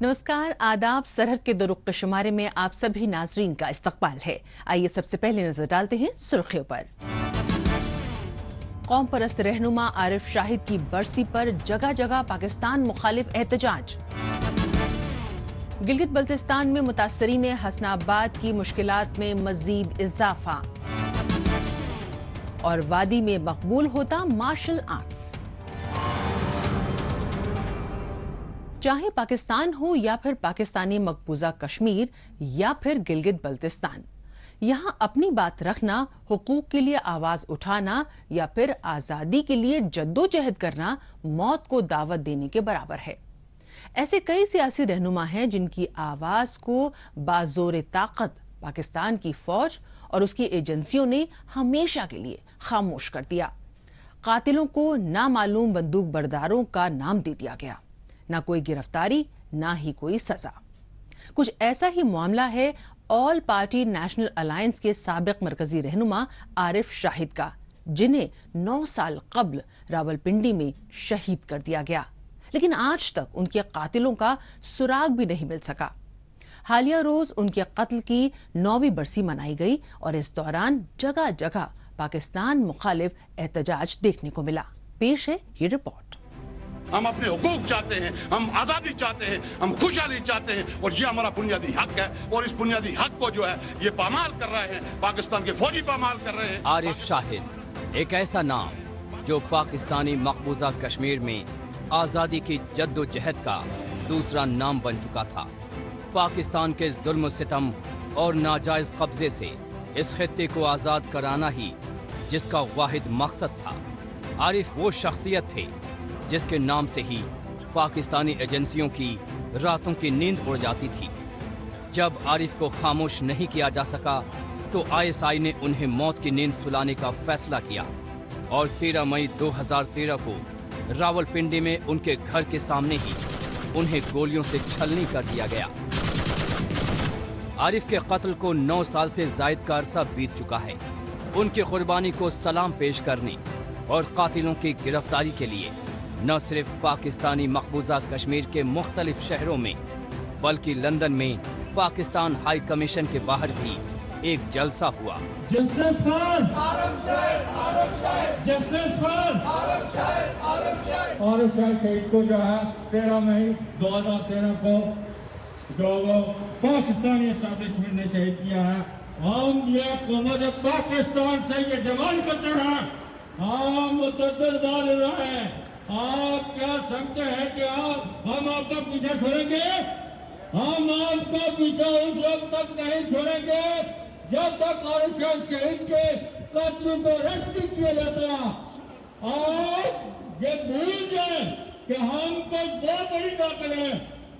नमस्कार, आदाब। सरहद के दुरुख के शुमारे में आप सभी नाजरीन का इस्तकबाल है। आइए सबसे पहले नजर डालते हैं सुर्खियों पर। कौम परस्त रहनुमा आरिफ शाहिद की बरसी पर जगह जगह पाकिस्तान मुखालिफ एहतजाज। गिलगित बल्तिस्तान में मुतासरीन हसनाबाद की मुश्किलात में मजीद इजाफा और वादी में मकबूल होता मार्शल आर्ट्स। चाहे पाकिस्तान हो या फिर पाकिस्तानी मकबूजा कश्मीर या फिर गिलगित बल्तिस्तान, यहां अपनी बात रखना, हुकूक के लिए आवाज उठाना या फिर आजादी के लिए जद्दोजहद करना मौत को दावत देने के बराबर है। ऐसे कई सियासी रहनुमा हैं जिनकी आवाज को बाजोर ताकत पाकिस्तान की फौज और उसकी एजेंसियों ने हमेशा के लिए खामोश कर दिया। कातिलों को नामालूम बंदूक बरदारों का नाम दे दिया गया, ना कोई गिरफ्तारी ना ही कोई सजा। कुछ ऐसा ही मामला है ऑल पार्टी नेशनल अलायंस के साबिक मरकजी रहनुमा आरिफ शाहिद का, जिन्हें 9 साल कब्ल रावलपिंडी में शहीद कर दिया गया, लेकिन आज तक उनके कातिलों का सुराग भी नहीं मिल सका। हालिया रोज उनके कत्ल की 9वीं बरसी मनाई गई और इस दौरान जगह जगह पाकिस्तान मुखालिफ एहतजाज देखने को मिला। पेश है ये रिपोर्ट। हम अपने हुकूक चाहते हैं, हम आजादी चाहते हैं, हम खुशहाली चाहते हैं और ये हमारा बुनियादी हक है। और इस बुनियादी हक को जो है ये पामाल कर रहे हैं, पाकिस्तान के फौजी पामाल कर रहे हैं। आरिफ शाहिद एक ऐसा नाम जो पाकिस्तानी मकबूजा कश्मीर में आजादी की जद्दोजहद का दूसरा नाम बन चुका था। पाकिस्तान के जुल्म सितम और नाजायज कब्जे से इस खित्ते को आजाद कराना ही जिसका वाहिद मकसद था। आरिफ वो शख्सियत थे जिसके नाम से ही पाकिस्तानी एजेंसियों की रातों की नींद उड़ जाती थी। जब आरिफ को खामोश नहीं किया जा सका तो आईएसआई ने उन्हें मौत की नींद सुलाने का फैसला किया और 13 मई 2013 को रावलपिंडी में उनके घर के सामने ही उन्हें गोलियों से छलनी कर दिया गया। आरिफ के कत्ल को 9 साल से जायद का अरसा बीत चुका है। उनकी कुर्बानी को सलाम पेश करने और कातिलों की गिरफ्तारी के लिए न सिर्फ पाकिस्तानी मकबूजा कश्मीर के मुख्तलिफ शहरों में बल्कि लंदन में पाकिस्तान हाई कमीशन के बाहर भी एक जलसा हुआ। Justice for justice for Arif Shahid को जो है 13 मई 2013 को जो पाकिस्तानी एस्टेब्लिशमेंट ने शहीद किया है। हम ये हुकूमत पाकिस्तान से ये डिमांड करते हैं, हम मुतअद्दिद बार रहे हैं। आप क्या समझते हैं कि हम आपका पीछा छोड़ेंगे? हम आपका पीछा उस वक्त तक नहीं छोड़ेंगे जब तक आरिफ शहीद के कत्ल को रद्द नहीं किया जाता। आप ये भूल जाए कि हम कोई बहुत बड़ी ताकत है,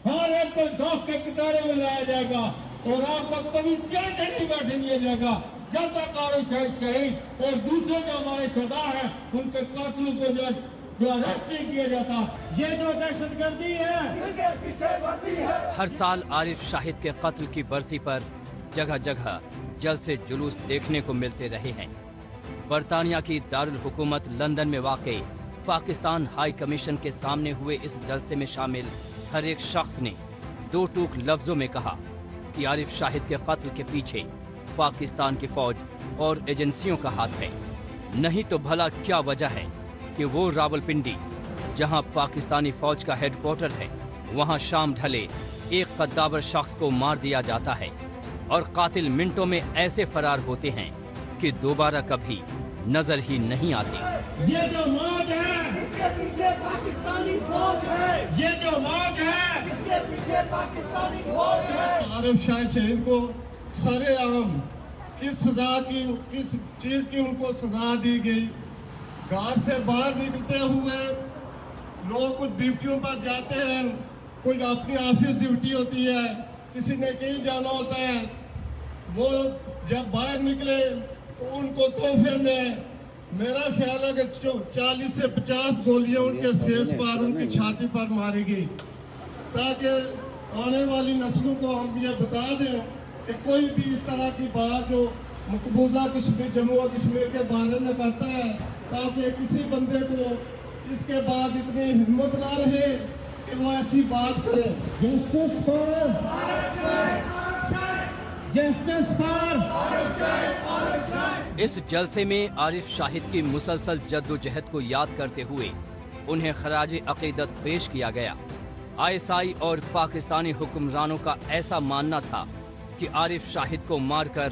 हर एक को शौक के किनारे में लाया जाएगा और आपको कभी चैन नहीं बैठने दिया जाएगा जब तक आरिफ शहीद और दूसरे जो हमारे सरदार हैं उनके कातिलों को जो अरेस्ट नहीं किया जाता। ये जो दहशतगर्दी है। हर साल आरिफ शाहिद के कत्ल की बरसी पर जगह जगह जलसे जुलूस देखने को मिलते रहे हैं। बरतानिया की दारुल हुकूमत लंदन में वाक़ई पाकिस्तान हाई कमीशन के सामने हुए इस जलसे में शामिल हर एक शख्स ने दो टूक लफ्जों में कहा कि आरिफ शाहिद के कत्ल के पीछे पाकिस्तान की फौज और एजेंसियों का हाथ है। नहीं तो भला क्या वजह है कि वो रावलपिंडी जहां पाकिस्तानी फौज का हेडक्वार्टर है, वहां शाम ढले एक कद्दावर शख्स को मार दिया जाता है और कातिल मिनटों में ऐसे फरार होते हैं कि दोबारा कभी नजर ही नहीं आते। ये जो मौत है इसके पीछे पाकिस्तानी फौज है, ये जो मौत है इसके पीछे पाकिस्तानी फौज है। आरिफ शाहिद शहीद को सरेआम किस सजा की, किस चीज की उनको सजा दी गई? घर से बाहर निकलते हुए लोग कुछ ड्यूटियों पर जाते हैं, कोई अपनी ऑफिस ड्यूटी होती है, किसी ने कहीं जाना होता है। वो जब बाहर निकले तो उनको तोहफे में मेरा ख्याल है कि 40 से 50 गोलियां उनके फेस पर, उनकी छाती पर मारी गई, ताकि आने वाली नस्लों को हम ये बता दें कि कोई भी इस तरह की बात जो मकबूजा कश्मीर, जम्मू और कश्मीर के बारे में करता है, ताकि किसी बंदे को इसके बाद इतनी हिम्मत ना रहे कि वो ऐसी बात करे। जस्टिस फॉर इस जलसे में आरिफ शाहिद की मुसलसल जद्दोजहद को याद करते हुए उन्हें खराज अकीदत पेश किया गया। आईएसआई और पाकिस्तानी हुक्मरानों का ऐसा मानना था कि आरिफ शाहिद को मारकर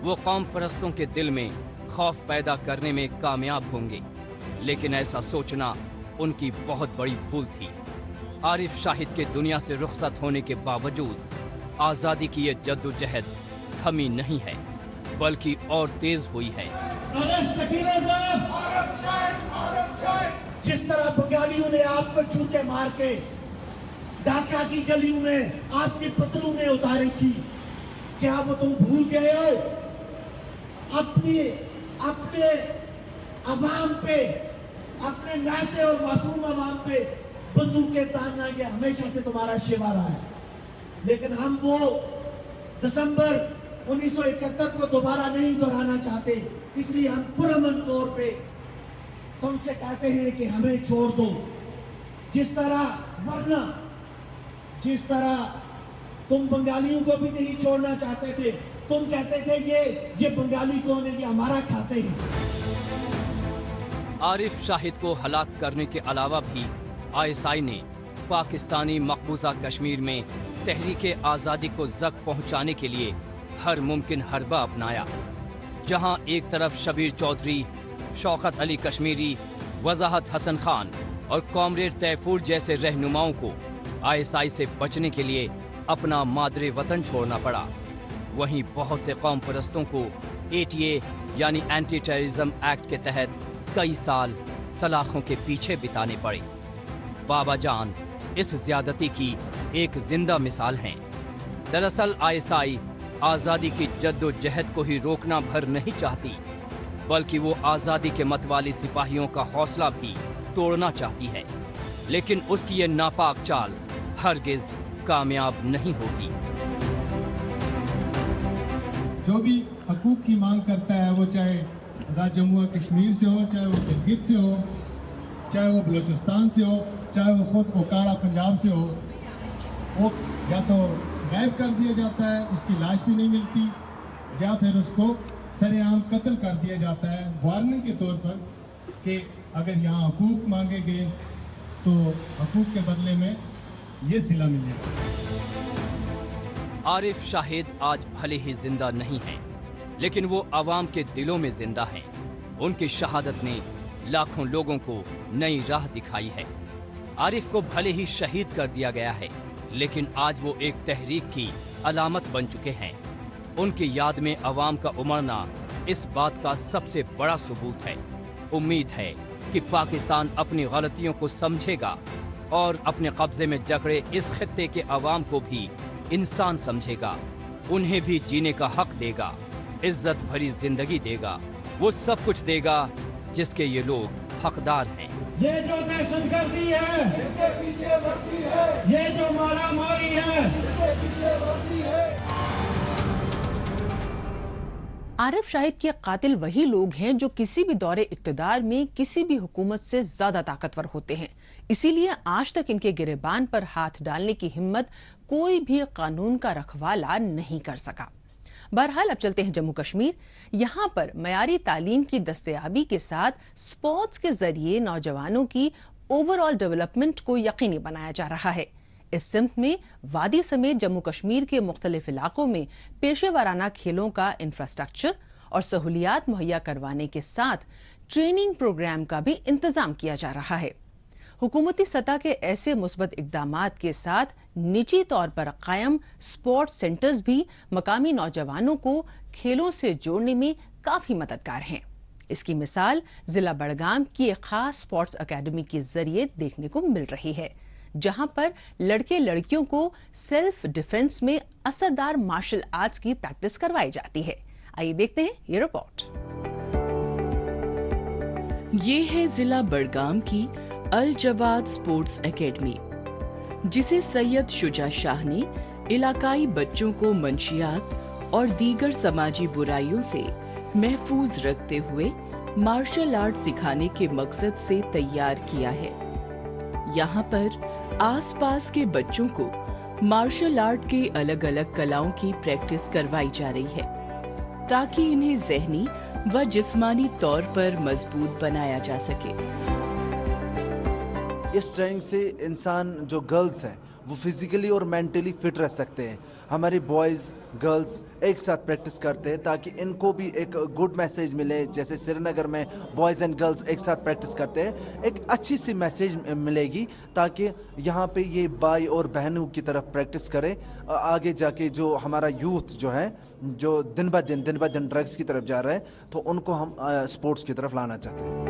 वो कौम परस्तों के दिल में खौफ पैदा करने में कामयाब होंगे, लेकिन ऐसा सोचना उनकी बहुत बड़ी भूल थी। आरिफ शाहिद के दुनिया से रुखसत होने के बावजूद आजादी की ये जद्दोजहद थमी नहीं है, बल्कि और तेज हुई है। जिस तरह बंगालियों ने आपको छूटे मार के ढाका की गलियों में आपकी पतलूनें उतारी थी, क्या वो तुम भूल गए हो? अपने अवाम पे, अपने नाते और मासूम अवाम पे बंदूकें तानना ये हमेशा से तुम्हारा शेवा रहा है। लेकिन हम वो दिसंबर 1971 को दोबारा नहीं दोहराना चाहते, इसलिए हम पुरअमन तौर पे तुमसे कहते हैं कि हमें छोड़ दो। जिस तरह तुम बंगालियों को भी नहीं छोड़ना चाहते थे, तुम कहते थे ये बंगाली कौन है, ये हमारा खाते हैं। आरिफ शाहिद को हलाक करने के अलावा भी आईएसआई ने पाकिस्तानी मकबूजा कश्मीर में तहरीक आज़ादी को जख्म पहुंचाने के लिए हर मुमकिन हरबा अपनाया। जहां एक तरफ शबीर चौधरी, शौकत अली कश्मीरी, वजाहत हसन खान और कॉमरेड तैफूर जैसे रहनुमाओं को आईएसआई से बचने के लिए अपना मादरे वतन छोड़ना पड़ा, वहीं बहुत से कौम परस्तों को एटीए यानी एंटी टेररिज्म एक्ट के तहत कई साल सलाखों के पीछे बिताने पड़े। बाबा जान इस ज्यादती की एक जिंदा मिसाल हैं। दरअसल आईएसआई आजादी की जद्दोजहद को ही रोकना भर नहीं चाहती, बल्कि वो आजादी के मतवाली सिपाहियों का हौसला भी तोड़ना चाहती है, लेकिन उसकी ये नापाक चाल हरगिज कामयाब नहीं होगी। जो भी हकूक की मांग करता है, वो चाहे आजाद जम्मू और कश्मीर से हो, चाहे वो गिलगित से हो, चाहे वो बलूचिस्तान से हो, चाहे वो खुद ओकाड़ा पंजाब से हो, वो या तो गायब कर दिया जाता है, उसकी लाश भी नहीं मिलती, या फिर उसको सरेआम कत्ल कर दिया जाता है वार्निंग के तौर पर कि अगर यहाँ हकूक मांगे गए तो हकूक के बदले में ये सिला मिलेगा। आरिफ शाहिद आज भले ही जिंदा नहीं हैं, लेकिन वो आवाम के दिलों में जिंदा हैं। उनकी शहादत ने लाखों लोगों को नई राह दिखाई है। आरिफ को भले ही शहीद कर दिया गया है, लेकिन आज वो एक तहरीक की अलामत बन चुके हैं। उनकी याद में अवाम का उमड़ना इस बात का सबसे बड़ा सबूत है। उम्मीद है कि पाकिस्तान अपनी गलतियों को समझेगा और अपने कब्जे में जकड़े इस खित्ते के अवाम को भी इंसान समझेगा, उन्हें भी जीने का हक देगा, इज्जत भरी जिंदगी देगा, वो सब कुछ देगा जिसके ये लोग हकदार हैं। ये जो दहशतगर्दी है, इसके पीछे वर्दी है, ये जो मारामारी है, इसके पीछे वर्दी है। आरिफ शाहिद के कातिल वही लोग हैं जो किसी भी दौरे इक्तदार में किसी भी हुकूमत से ज्यादा ताकतवर होते हैं। इसीलिए आज तक इनके गिरेबान पर हाथ डालने की हिम्मत कोई भी कानून का रखवाला नहीं कर सका। बहरहाल अब चलते हैं जम्मू कश्मीर। यहां पर मयारी तालीम की दस्तयाबी के साथ स्पोर्ट्स के जरिए नौजवानों की ओवरऑल डेवलपमेंट को यकीनी बनाया जा रहा है। इस सिमत में वादी समेत जम्मू कश्मीर के मुख्तलिफ इलाकों में पेशेवराना खेलों का इंफ्रास्ट्रक्चर और सहूलियात मुहैया करवाने के साथ ट्रेनिंग प्रोग्राम का भी इंतजाम किया जा रहा है। हुकूमती सतह के ऐसे मुस्बत इकदामात के साथ निजी तौर पर कायम स्पोर्ट्स सेंटर्स भी मकामी नौजवानों को खेलों से जोड़ने में काफी मददगार हैं। इसकी मिसाल जिला बड़गाम की एक खास स्पोर्ट्स अकेडमी के जरिए देखने को मिल रही है, जहां पर लड़के लड़कियों को सेल्फ डिफेंस में असरदार मार्शल आर्ट्स की प्रैक्टिस करवाई जाती है। आइए देखते हैं ये रिपोर्ट। ये है जिला बड़गाम की अल जवाद स्पोर्ट्स एकेडमी, जिसे सैयद शुजा शाह ने इलाकाई बच्चों को मंशियात और दीगर समाजी बुराइयों से महफूज रखते हुए मार्शल आर्ट सिखाने के मकसद से तैयार किया है। यहाँ पर आस पास के बच्चों को मार्शल आर्ट के अलग अलग कलाओं की प्रैक्टिस करवाई जा रही है ताकि इन्हें ज़हनी व जिस्मानी तौर पर मजबूत बनाया जा सके। इस ट्रेनिंग से इंसान जो गर्ल्स हैं वो फिजिकली और मेंटली फिट रह सकते हैं। हमारे बॉयज़ गर्ल्स एक साथ प्रैक्टिस करते हैं ताकि इनको भी एक गुड मैसेज मिले। जैसे श्रीनगर में बॉयज़ एंड गर्ल्स एक साथ प्रैक्टिस करते हैं, एक अच्छी सी मैसेज मिलेगी ताकि यहाँ पे ये भाई और बहनों की तरफ प्रैक्टिस करें। आगे जाके जो हमारा यूथ जो है, जो दिन ब दिन ड्रग्स की तरफ जा रहा है, तो उनको हम स्पोर्ट्स की तरफ लाना चाहते हैं।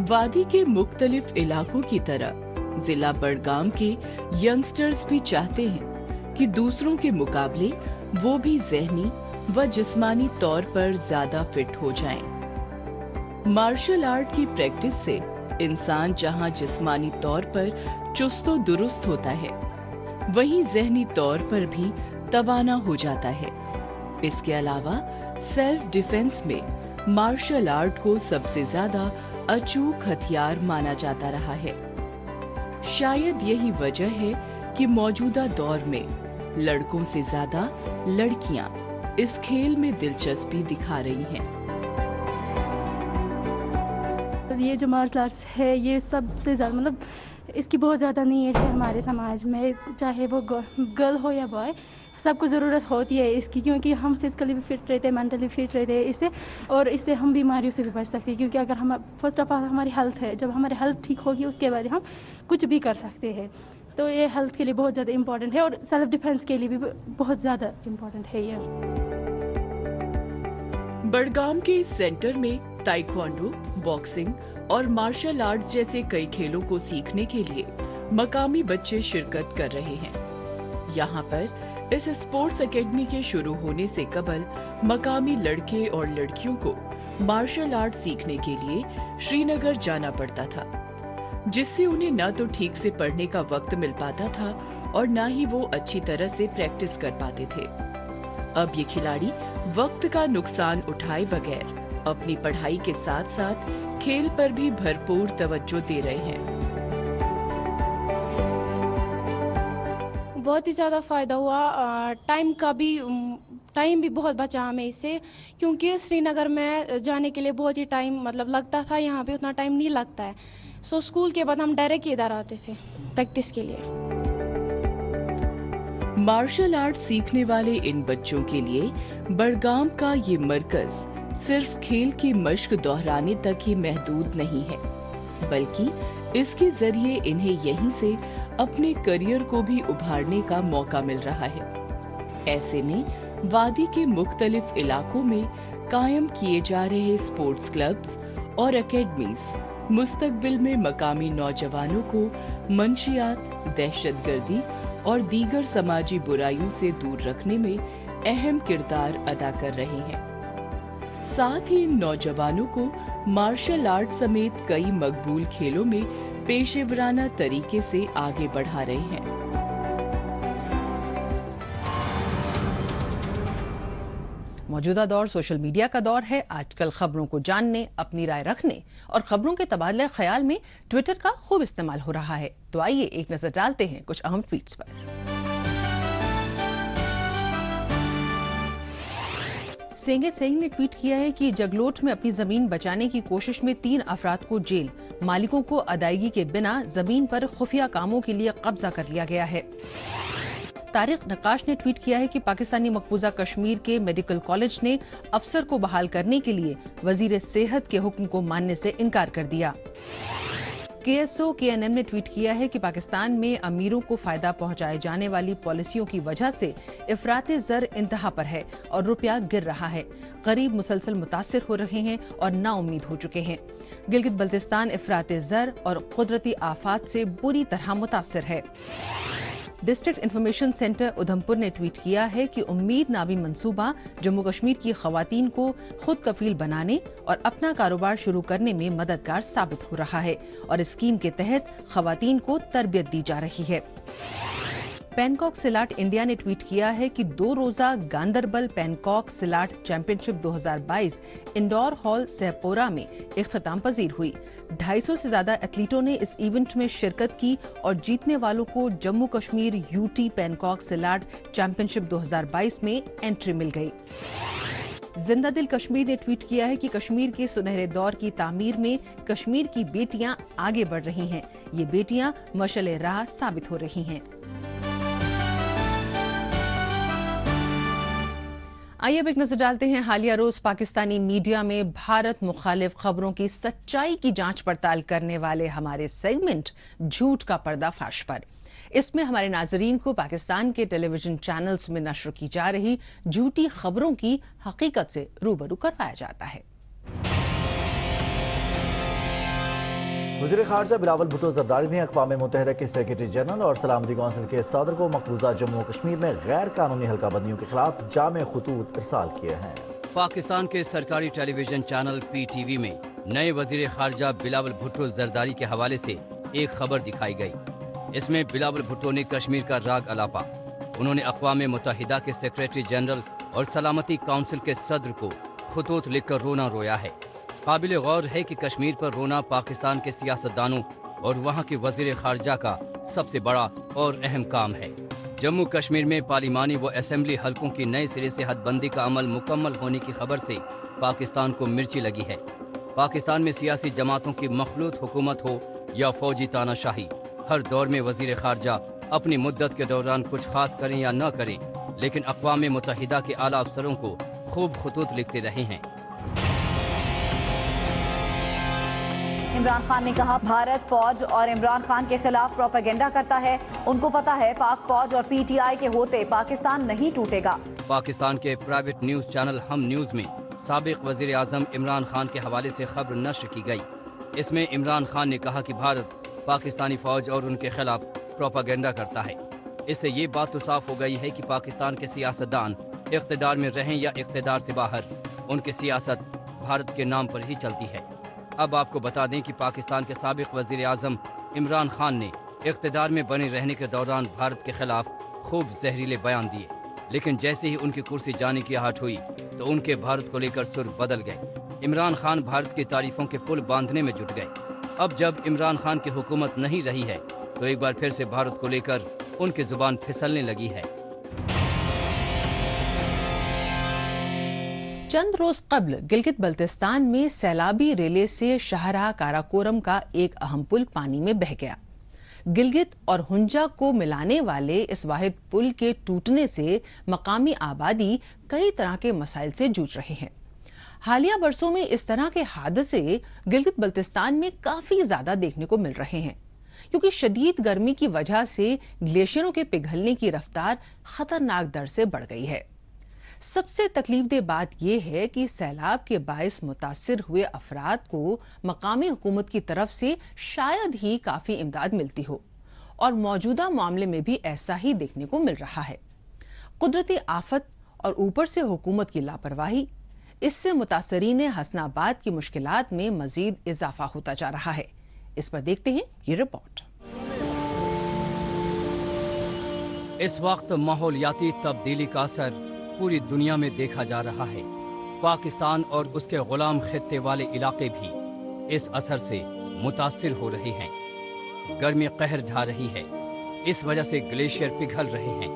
वादी के मुख्तलिफ इलाकों की तरह जिला बड़गाम के यंगस्टर्स भी चाहते हैं कि दूसरों के मुकाबले वो भी ज़हनी व जिस्मानी तौर पर ज्यादा फिट हो जाएं। मार्शल आर्ट की प्रैक्टिस से इंसान जहां जिस्मानी तौर पर चुस्तो दुरुस्त होता है, वहीं ज़हनी तौर पर भी तवाना हो जाता है। इसके अलावा सेल्फ डिफेंस में मार्शल आर्ट को सबसे ज्यादा अचूक हथियार माना जाता रहा है। शायद यही वजह है कि मौजूदा दौर में लड़कों से ज्यादा लड़कियां इस खेल में दिलचस्पी दिखा रही हैं। ये जो मार्शल आर्ट्स है, ये सबसे ज्यादा मतलब इसकी बहुत ज्यादा नीड है हमारे समाज में, चाहे वो गर्ल हो या बॉय, सबको ज़रूरत होती है इसकी, क्योंकि हम फिजिकली भी फिट रहते हैं, मेंटली फिट रहते हैं इससे, और इससे हम बीमारियों से भी बच सकते हैं। क्योंकि अगर हम फर्स्ट ऑफ ऑल हमारी हेल्थ है, जब हमारी हेल्थ ठीक होगी उसके बाद हम कुछ भी कर सकते हैं। तो ये हेल्थ के लिए बहुत ज़्यादा इम्पोर्टेंट है और सेल्फ डिफेंस के लिए भी बहुत ज़्यादा इम्पोर्टेंट है ये। बड़गाम के इस सेंटर में ताइक्वांडो, बॉक्सिंग और मार्शल आर्ट्स जैसे कई खेलों को सीखने के लिए मकामी बच्चे शिरकत कर रहे हैं। यहाँ पर इस स्पोर्ट्स एकेडमी के शुरू होने से कबल मकामी लड़के और लड़कियों को मार्शल आर्ट सीखने के लिए श्रीनगर जाना पड़ता था, जिससे उन्हें न तो ठीक से पढ़ने का वक्त मिल पाता था और न ही वो अच्छी तरह से प्रैक्टिस कर पाते थे। अब ये खिलाड़ी वक्त का नुकसान उठाए बगैर अपनी पढ़ाई के साथ साथ खेल पर भी भरपूर तवज्जो दे रहे हैं। बहुत ही ज़्यादा फ़ायदा हुआ, टाइम भी बहुत बचा हमें इससे, क्योंकि श्रीनगर में जाने के लिए बहुत ही टाइम मतलब लगता था, यहाँ पे उतना टाइम नहीं लगता है। सो स्कूल के बाद हम डायरेक्ट इधर आते थे प्रैक्टिस के लिए। मार्शल आर्ट सीखने वाले इन बच्चों के लिए बड़गाम का ये मरकज सिर्फ खेल की मश्क दोहराने तक ही महदूद नहीं है, बल्कि इसके जरिए इन्हें यहीं से अपने करियर को भी उभारने का मौका मिल रहा है। ऐसे में वादी के मुख्तलिफ इलाकों में कायम किए जा रहे स्पोर्ट्स क्लब्स और एकेडमीज मुस्तकबिल में मकामी नौजवानों को मंशियात, दहशतगर्दी और दीगर समाजी बुराइयों से दूर रखने में अहम किरदार अदा कर रहे हैं। साथ ही इन नौजवानों को मार्शल आर्ट समेत कई मकबूल खेलों में पेशेवराना तरीके से आगे बढ़ा रहे हैं। मौजूदा दौर सोशल मीडिया का दौर है। आजकल खबरों को जानने, अपनी राय रखने और खबरों के तबादले ख्याल में ट्विटर का खूब इस्तेमाल हो रहा है। तो आइए एक नजर डालते हैं कुछ अहम ट्वीट्स पर। सेंगे सिंह ने ट्वीट किया है कि जगलोट में अपनी जमीन बचाने की कोशिश में 3 अफराद को जेल, मालिकों को अदायगी के बिना जमीन पर खुफिया कामों के लिए कब्जा कर लिया गया है। तारिक नक्काश ने ट्वीट किया है कि पाकिस्तानी मकबूजा कश्मीर के मेडिकल कॉलेज ने अफसर को बहाल करने के लिए वजीर सेहत के हुक्म को मानने से इनकार कर दिया। KSO KNM ने ट्वीट किया है कि पाकिस्तान में अमीरों को फायदा पहुंचाए जाने वाली पॉलिसियों की वजह से इफराते ज़र इंतहा पर है और रुपया गिर रहा है। गरीब मुसलसल मुतासिर हो रहे हैं और नाउम्मीद हो चुके हैं। गिलगित बल्तिस्तान इफराते ज़र और कुदरती आफात से बुरी तरह मुतासिर है। डिस्ट्रिक्ट इंफॉर्मेशन सेंटर उधमपुर ने ट्वीट किया है कि उम्मीद नामी मंसूबा जम्मू कश्मीर की खवातीन को खुद कफील बनाने और अपना कारोबार शुरू करने में मददगार साबित हो रहा है और इस स्कीम के तहत खवातीन को तरबियत दी जा रही है। पैनकॉक सिलाट इंडिया ने ट्वीट किया है कि 2 रोजा गांदरबल पैनकॉक सिलाट चैंपियनशिप 2022 इंडोर हॉल सहपोरा में इख्तिताम पजीर हुई। 250 से ज्यादा एथलीटों ने इस इवेंट में शिरकत की और जीतने वालों को जम्मू कश्मीर यूटी पैनकॉक सिलाट चैंपियनशिप 2022 में एंट्री मिल गई। जिंदा दिल कश्मीर ने ट्वीट किया है कि कश्मीर के सुनहरे दौर की तामीर में कश्मीर की बेटियां आगे बढ़ रही हैं। ये बेटियां मशाल-ए राह साबित हो रही हैं। आइए अब एक नजर डालते हैं हालिया रोज पाकिस्तानी मीडिया में भारत मुखालिफ खबरों की सच्चाई की जांच पड़ताल करने वाले हमारे सेगमेंट झूठ का पर्दाफाश पर। इसमें हमारे नाजरीन को पाकिस्तान के टेलीविजन चैनल्स में नश्र की जा रही झूठी खबरों की हकीकत से रूबरू करवाया जाता है। वज़ीर ख़ारजा बिलावल भुट्टो ज़रदारी ने अक़वाम मुत्तहिदा के सेक्रेटरी जनरल और सलामती कौंसिल के सदर को मकबूजा जम्मू कश्मीर में गैर कानूनी हल्काबंदियों के खिलाफ जामे खतूत इरसाल किए हैं। पाकिस्तान के सरकारी टेलीविजन चैनल PTV में नए वज़ीर ख़ारजा बिलावल भुट्टो ज़रदारी के हवाले से एक खबर दिखाई गई। इसमें बिलावल भुट्टो ने कश्मीर का राग अलापा। उन्होंने अक़वाम मुत्तहिदा के सेक्रेटरी जनरल और सलामती काउंसिल के सदर को खतूत लिखकर रोना रोया है। काबिल गौर है कि कश्मीर पर रोना पाकिस्तान के सियासतदानों और वहाँ के वज़ीर ख़ारजा का सबसे बड़ा और अहम काम है। जम्मू कश्मीर में पार्लिमानी व असेंबली हलकों की नए सिरे से हदबंदी का अमल मुकम्मल होने की खबर से पाकिस्तान को मिर्ची लगी है। पाकिस्तान में सियासी जमातों की मखलूत हुकूमत हो या फौजी तानाशाही, हर दौर में वज़ीर ख़ारजा अपनी मुद्दत के दौरान कुछ खास करें या न करें, लेकिन अक़वाम मुत्तहिदा के आला अफसरों को खूब खतूत लिखते रहे हैं। इमरान खान ने कहा, भारत फौज और इमरान खान के खिलाफ प्रोपेगेंडा करता है। उनको पता है पाक फौज और PTI के होते पाकिस्तान नहीं टूटेगा। पाकिस्तान के प्राइवेट न्यूज चैनल हम न्यूज में साबिक वज़ीर आज़म इमरान खान के हवाले से खबर नश्र की गई। इसमें इमरान खान ने कहा कि भारत पाकिस्तानी फौज और उनके खिलाफ प्रोपेगेंडा करता है। इससे ये बात तो साफ हो गई है कि पाकिस्तान के सियासतदान इख्तिदार में रहें या इख्तिदार से बाहर, उनकी सियासत भारत के नाम पर ही चलती है। अब आपको बता दें कि पाकिस्तान के साबिक वज़ीर आज़म इमरान खान ने इख्तिदार में बने रहने के दौरान भारत के खिलाफ खूब जहरीले बयान दिए, लेकिन जैसे ही उनकी कुर्सी जाने की आहट हुई तो उनके भारत को लेकर सुर बदल गए। इमरान खान भारत की तारीफों के पुल बांधने में जुट गए। अब जब इमरान खान की हुकूमत नहीं रही है तो एक बार फिर से भारत को लेकर उनकी जुबान फिसलने लगी है। चंद रोज कबल गिलगित बल्तिस्तान में सैलाबी रेले से शाहराह काराकोरम का एक अहम पुल पानी में बह गया। गिलगित और हुंजा को मिलाने वाले इस वाहिद पुल के टूटने से मकामी आबादी कई तरह के मसाइल से जूझ रहे हैं। हालिया बरसों में इस तरह के हादसे गिलगित बल्तिस्तान में काफी ज्यादा देखने को मिल रहे हैं, क्योंकि शदीद गर्मी की वजह से ग्लेशियरों के पिघलने की रफ्तार खतरनाक दर से बढ़ गई है। सबसे तकलीफदेह बात यह है कि सैलाब के बायस मुतासिर हुए अफराद को मकामी हुकूमत की तरफ से शायद ही काफी इमदाद मिलती हो, और मौजूदा मामले में भी ऐसा ही देखने को मिल रहा है। कुदरती आफत और ऊपर से हुकूमत की लापरवाही, इससे मुतासरीन हसनाबाद की मुश्किलात में मजीद इजाफा होता जा रहा है। इस पर देखते हैं ये रिपोर्ट। इस वक्त माहौलियाती तब्दीली का असर पूरी दुनिया में देखा जा रहा है। पाकिस्तान और उसके गुलाम खित्ते वाले इलाके भी इस असर से मुतासिर हो रहे हैं। गर्मी कहर ढा रही है, इस वजह से ग्लेशियर पिघल रहे हैं।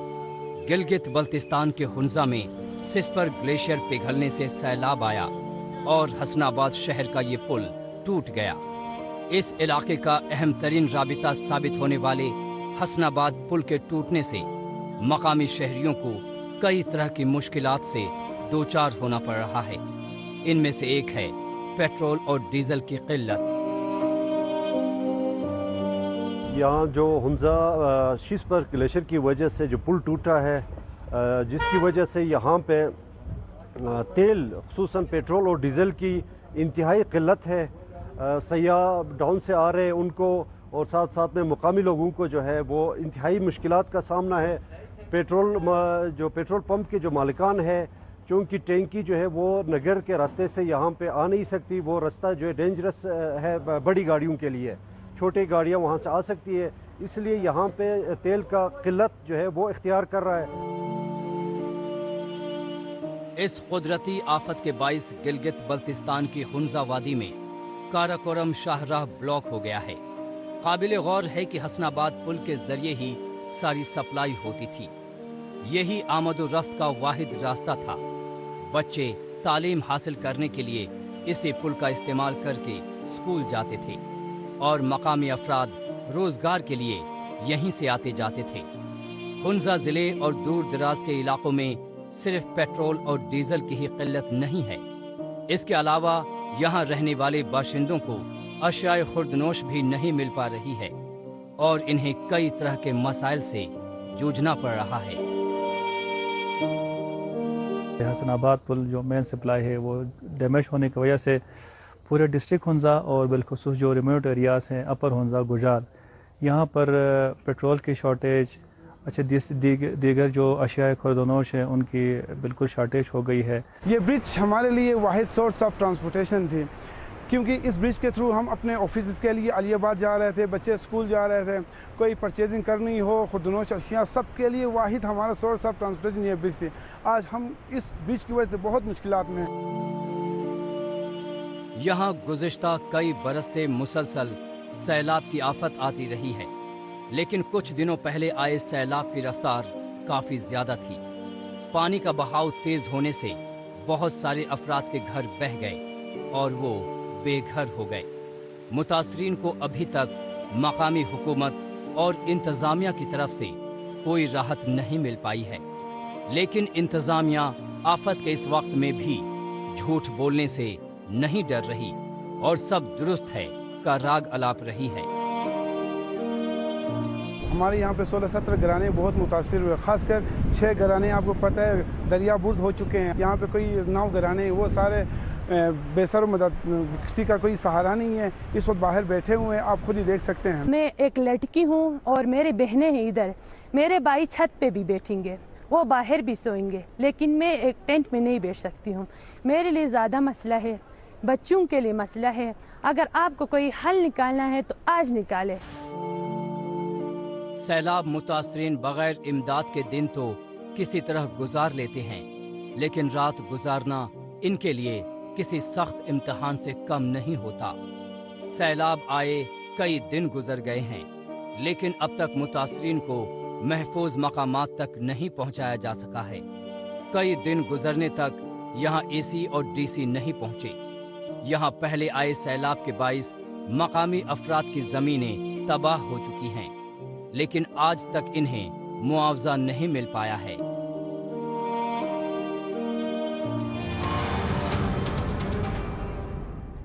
गिलगित बल्तिस्तान के हुंजा में सिस्पर ग्लेशियर पिघलने से सैलाब आया और हसनाबाद शहर का ये पुल टूट गया। इस इलाके का अहम तरीन राबिता साबित होने वाले हसनाबाद पुल के टूटने से मकामी शहरियों को कई तरह की मुश्किलात से दो चार होना पड़ रहा है। इनमें से एक है पेट्रोल और डीजल की किल्लत। यहाँ जो हुंजा शिस्पर ग्लेशियर की वजह से जो पुल टूटा है, जिसकी वजह से यहाँ पे तेल खुसूसन पेट्रोल और डीजल की इंतहाई किल्लत है। सयाह डाउन से आ रहे हैं उनको और साथ साथ में मुकामी लोगों को जो है वो इंतहाई मुश्किलात का सामना है। पेट्रोल पंप के जो मालिकान है, चूँकि टैंकी जो है वो नगर के रास्ते से यहाँ पे आ नहीं सकती, वो रास्ता जो है डेंजरस है बड़ी गाड़ियों के लिए, छोटी गाड़ियाँ वहाँ से आ सकती है, इसलिए यहाँ पे तेल का किल्लत जो है वो इख्तियार कर रहा है। इस कुदरती आफत के बाइस गिलगित बल्तिस्तान की हुंजा वादी में काराकोरम शाहराह ब्लॉक हो गया है। काबिल गौर है कि हसनाबाद पुल के जरिए ही सारी सप्लाई होती थी। यही आमदोरफ्त का वाहिद रास्ता था। बच्चे तालीम हासिल करने के लिए इसी पुल का इस्तेमाल करके स्कूल जाते थे और मकामी अफराद रोजगार के लिए यहीं से आते जाते थे। हुंजा जिले और दूर दराज के इलाकों में सिर्फ पेट्रोल और डीजल की ही किल्लत नहीं है, इसके अलावा यहाँ रहने वाले बाशिंदों को अशियाए खुर्दनोश भी नहीं मिल पा रही है और इन्हें कई तरह के मसाइल से जूझना पड़ रहा है। हसनाबाद पुल जो मेन सप्लाई है वो डैमेज होने की वजह से पूरे डिस्ट्रिक्ट हुंजा और बिलखुसूस जो रिमोट एरियाज हैं अपर हुंजा गुजार, यहाँ पर पेट्रोल की शॉर्टेज, अच्छा दीगर जो अशियाए खुर्दनोश हैं उनकी बिल्कुल शॉर्टेज हो गई है। ये ब्रिज हमारे लिए वाहिद सोर्स ऑफ ट्रांसपोर्टेशन थी, क्योंकि इस ब्रिज के थ्रू हम अपने ऑफिस के लिए अलियाबाद जा रहे थे, बच्चे स्कूल जा रहे थे, कोई परचेजिंग करनी हो, खुर्दनोश अशिया, सब के लिए वाहिद हमारा सोर्स ऑफ ट्रांसपोर्टेशन ये ब्रिज थी। आज हम इस ब्रिज की वजह से बहुत मुश्किलात में हैं। यहाँ गुज़िश्ता कई बरस से मुसलसल सैलाब की आफत आती रही है, लेकिन कुछ दिनों पहले आए सैलाब की रफ्तार काफी ज्यादा थी। पानी का बहाव तेज होने से बहुत सारे अफराद के घर बह गए और वो बेघर हो गए। मुतासरीन को अभी तक मकामी हुकूमत और इंतजामिया की तरफ से कोई राहत नहीं मिल पाई है, लेकिन इंतजामिया आफत के इस वक्त में भी झूठ बोलने से नहीं डर रही और सब दुरुस्त है का राग अलाप रही है। हमारे यहाँ पे 16-17 घराने बहुत मुतासिर हुए, खासकर 6 घराने आपको पता है दरिया बुर्द हो चुके हैं। यहाँ पे कोई 9 घराने वो सारे बेसर मदद, किसी का कोई सहारा नहीं है, इस वक्त बाहर बैठे हुए हैं, आप खुद ही देख सकते हैं। मैं एक लड़की हूँ और मेरे बहनें हैं इधर, मेरे भाई छत पे भी बैठेंगे, वो बाहर भी सोएंगे, लेकिन मैं एक टेंट में नहीं बैठ सकती हूँ। मेरे लिए ज़्यादा मसला है, बच्चों के लिए मसला है। अगर आपको कोई हल निकालना है तो आज निकाले। सैलाब मुतासरीन बगैर इमदाद के दिन तो किसी तरह गुजार लेते हैं, लेकिन रात गुजारना इनके लिए किसी सख्त इम्तिहान से कम नहीं होता। सैलाब आए कई दिन गुजर गए हैं, लेकिन अब तक मुतासरीन को महफूज मकामात तक नहीं पहुंचाया जा सका है। कई दिन गुजरने तक यहाँ एसी और डीसी नहीं पहुंचे। यहाँ पहले आए सैलाब के बाइस मकामी अफराद की जमीनें तबाह हो चुकी हैं, लेकिन आज तक इन्हें मुआवजा नहीं मिल पाया है।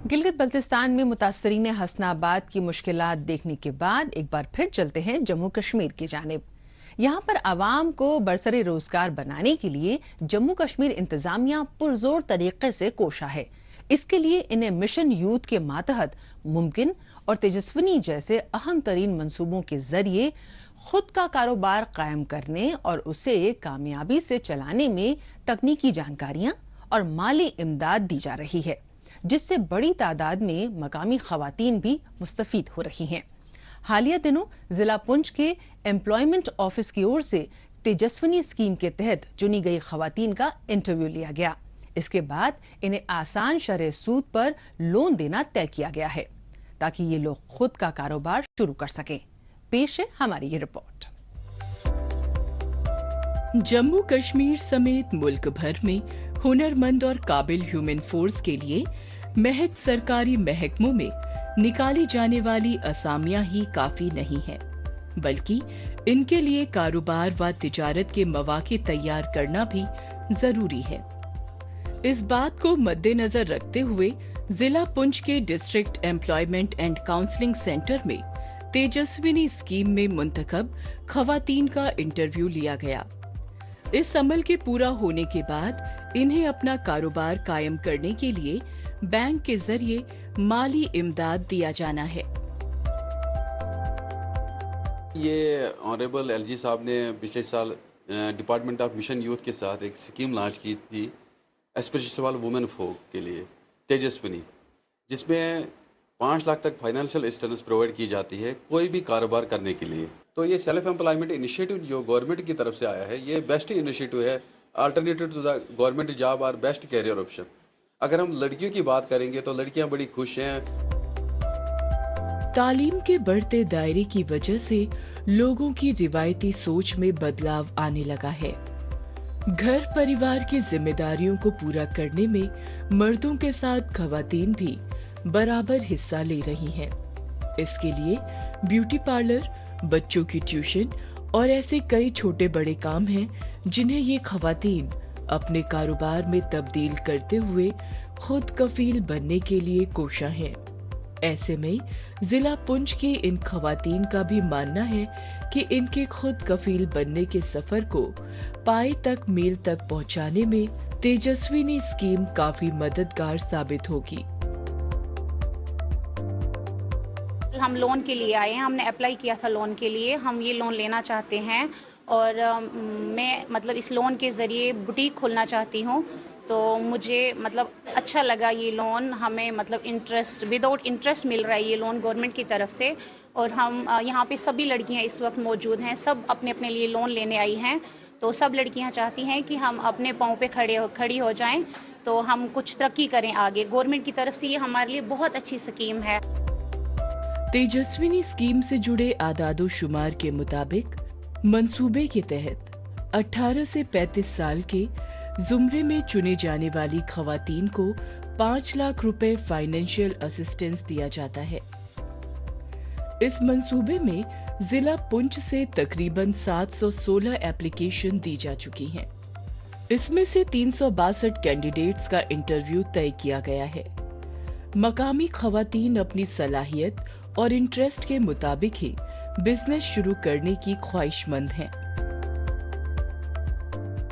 गिलगित बल्तिस्तान में मुतासरीन हसनाबाद की मुश्किलात देखने के बाद एक बार फिर चलते हैं जम्मू कश्मीर की जानिब। यहाँ पर आवाम को बरसरे रोजगार बनाने के लिए जम्मू कश्मीर इंतजामिया पुरजोर तरीके से कोशा है। इसके लिए इन्हें मिशन यूथ के मातहत मुमकिन और तेजस्विनी जैसे अहम तरीन मंसूबों के जरिए खुद का कारोबार कायम करने और उसे कामयाबी से चलाने में तकनीकी जानकारियां और माली इमदाद दी जा रही है, जिससे बड़ी तादाद में मकामी खवातीन भी मुस्तफीद हो रही हैं। हालिया दिनों जिला पुंछ के एम्प्लॉयमेंट ऑफिस की ओर से तेजस्विनी स्कीम के तहत चुनी गई खवातीन का इंटरव्यू लिया गया। इसके बाद इन्हें आसान शरह सूद पर लोन देना तय किया गया है, ताकि ये लोग खुद का कारोबार शुरू कर सकें। पेश है हमारी ये रिपोर्ट। जम्मू कश्मीर समेत मुल्क भर में हुनरमंद और काबिल ह्यूमन फोर्स के लिए महज सरकारी महकमों में निकाली जाने वाली असामियां ही काफी नहीं है, बल्कि इनके लिए कारोबार व तिजारत के मौके तैयार करना भी जरूरी है। इस बात को मद्देनजर रखते हुए जिला पुंछ के district employment and counselling centre में तेजस्विनी स्कीम में मुंतखब खवातीन का इंटरव्यू लिया गया। इस अमल के पूरा होने के बाद इन्हें अपना कारोबार कायम करने के लिए बैंक के जरिए माली इमदाद दिया जाना है। ये ऑनरेबल एलजी साहब ने पिछले साल डिपार्टमेंट ऑफ मिशन यूथ के साथ एक स्कीम लॉन्च की थी स्पेशल वुमेन फोक के लिए, तेजस्विनी, जिसमें 5 लाख तक फाइनेंशियल असिस्टेंस प्रोवाइड की जाती है कोई भी कारोबार करने के लिए। तो ये सेल्फ एम्प्लॉयमेंट इनिशिएटिव जो गवर्नमेंट की तरफ से आया है, ये बेस्ट इनिशिएटिव है, alternative to the government job और बेस्ट कैरियर ऑप्शन। अगर हम लड़कियों की बात करेंगे तो लड़कियां बड़ी खुश हैं। तालीम के बढ़ते दायरे की वजह से लोगों की रिवायती सोच में बदलाव आने लगा है। घर परिवार की जिम्मेदारियों को पूरा करने में मर्दों के साथ खवातीन भी बराबर हिस्सा ले रही हैं। इसके लिए ब्यूटी पार्लर, बच्चों की ट्यूशन और ऐसे कई छोटे बड़े काम हैं जिन्हें ये खवातीन अपने कारोबार में तब्दील करते हुए खुद कफील बनने के लिए कोशा हैं। ऐसे में जिला पुंछ की इन खवातीन का भी मानना है कि इनके खुद कफील बनने के सफर को पाए तक मील तक पहुंचाने में तेजस्विनी स्कीम काफी मददगार साबित होगी। हम लोन के लिए आए हैं, हमने अप्लाई किया था लोन के लिए, हम ये लोन लेना चाहते हैं और मैं मतलब इस लोन के जरिए बुटीक खोलना चाहती हूँ। तो मुझे मतलब अच्छा लगा ये लोन, हमें मतलब इंटरेस्ट विदाउट इंटरेस्ट मिल रहा है ये लोन गवर्नमेंट की तरफ से। और हम यहाँ पे सभी लड़कियाँ इस वक्त मौजूद हैं, सब अपने अपने लिए लोन लेने आई हैं। तो सब लड़कियाँ चाहती हैं कि हम अपने पाँव पे खड़ी हो जाएं, तो हम कुछ तरक्की करें आगे। गवर्नमेंट की तरफ से ये हमारे लिए बहुत अच्छी स्कीम है। तेजस्विनी स्कीम से जुड़े आदादो शुमार के मुताबिक मंसूबे के तहत 18 से 35 साल के जुमरे में चुने जाने वाली खवातीन को 5 लाख रुपए फाइनेंशियल असिस्टेंस दिया जाता है। इस मंसूबे में जिला पुंछ से तकरीबन 716 एप्लीकेशन दी जा चुकी हैं। इसमें से 362 कैंडिडेट्स का इंटरव्यू तय किया गया है। मकामी खवातीन अपनी सलाहियत और इंटरेस्ट के मुताबिक ही बिजनेस शुरू करने की ख्वाहिशमंद हैं।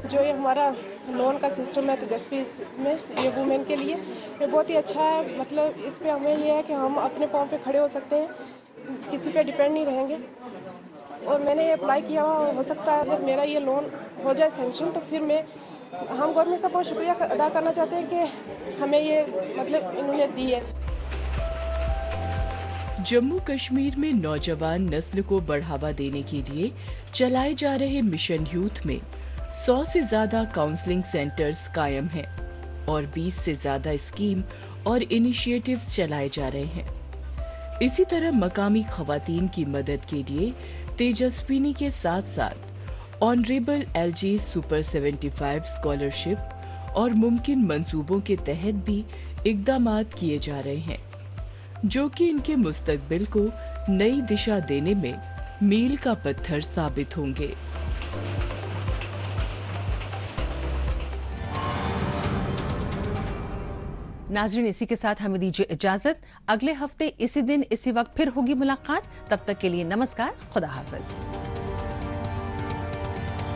जो ये हमारा लोन का सिस्टम है तेजस्वी में ये वुमेन के लिए ये बहुत ही अच्छा है। मतलब इस पे हमें ये है कि हम अपने पाँव पे खड़े हो सकते हैं, किसी पे डिपेंड नहीं रहेंगे। और मैंने ये अप्लाई किया, हो सकता है अगर मेरा ये लोन हो जाए सैंक्शन तो फिर हम गवर्नमेंट का बहुत शुक्रिया अदा करना चाहते हैं कि हमें ये मतलब इन्होंने दी है। जम्मू कश्मीर में नौजवान नस्ल को बढ़ावा देने के लिए चलाए जा रहे मिशन यूथ में 100 से ज्यादा काउंसलिंग सेंटर्स कायम हैं और 20 से ज्यादा स्कीम और इनिशिएटिव्स चलाए जा रहे हैं। इसी तरह मकामी खवातीन की मदद के लिए तेजस्विनी के साथ साथ ऑनरेबल एलजी सुपर 75 स्कॉलरशिप और मुमकिन मंसूबों के तहत भी इकदामात किए जा रहे हैं, जो कि इनके मुस्तकबिल को नई दिशा देने में मील का पत्थर साबित होंगे। नाज़रीन, इसी के साथ हमें दीजिए इजाजत। अगले हफ्ते इसी दिन इसी वक्त फिर होगी मुलाकात। तब तक के लिए नमस्कार, खुदा हाफिज।